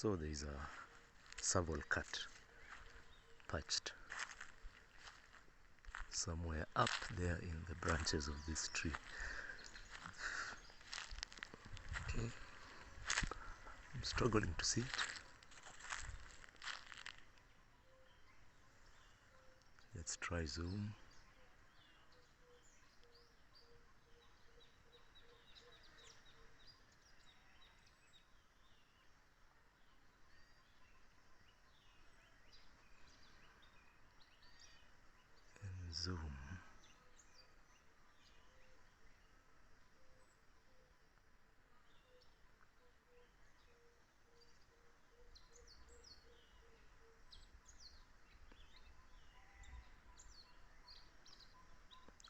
So there is a Serval Cat perched somewhere up there in the branches of this tree. Okay. I'm struggling to see it. Let's try zoom. And zoom.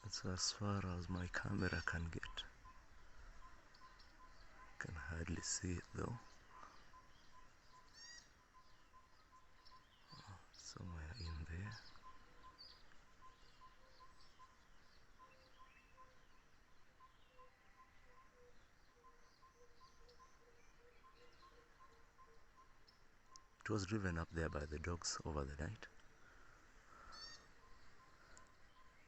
That's as far as my camera can get. Can hardly see it though. Somewhere in there. It was driven up there by the dogs over the night.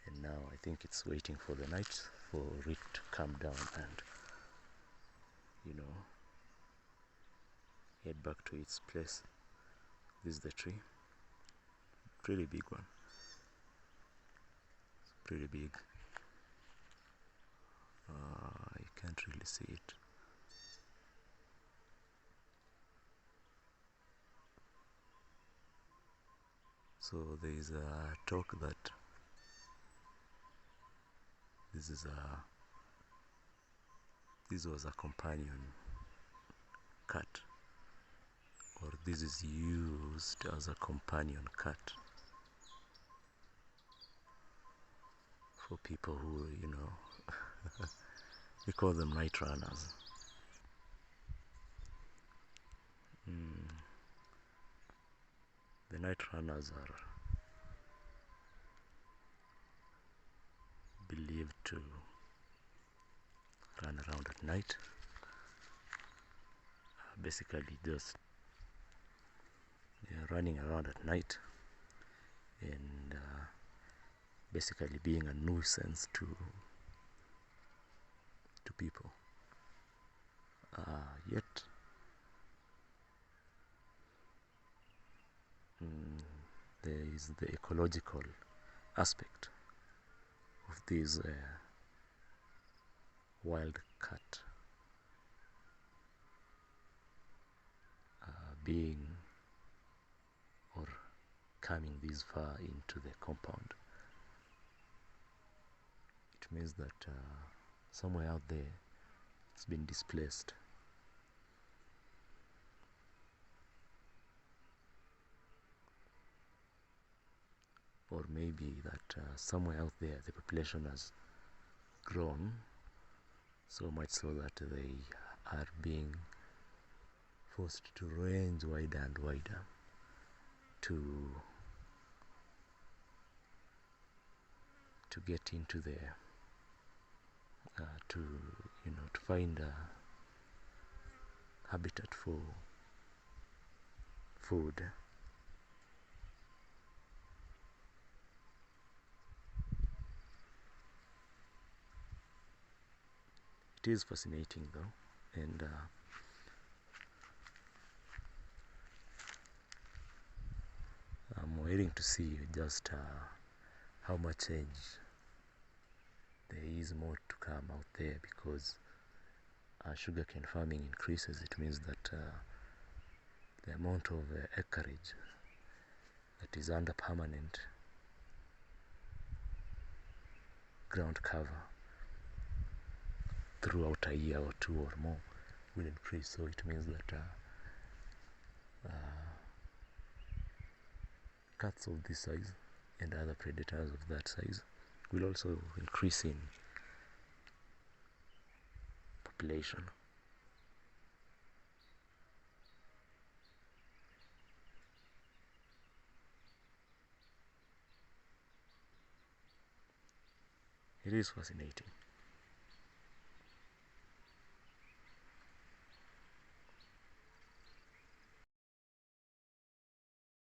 And now I think it's waiting for the night for it to come down and, you know, head back to its place. This is the tree. Pretty big one. It's pretty big. You can't really see it. So there is a talk that this was a companion cat, or this is used as a companion cat for people who, you know, we call them night runners. The night runners are believed to run around at night, basically just running around at night and basically being a nuisance to people. Yet there is the ecological aspect of this wild cat being or coming this far into the compound. It means that somewhere out there it's been displaced. Or maybe that somewhere out there the population has grown so much so that they are being forced to range wider and wider to get into there, to find a habitat for food. It is fascinating though, and I'm waiting to see just how much change there is more to come out there, because sugarcane farming increases. It means that the amount of acreage that is under permanent ground cover throughout a year or two or more will increase. So it means that cats of this size and other predators of that size will also increase in population. It is fascinating.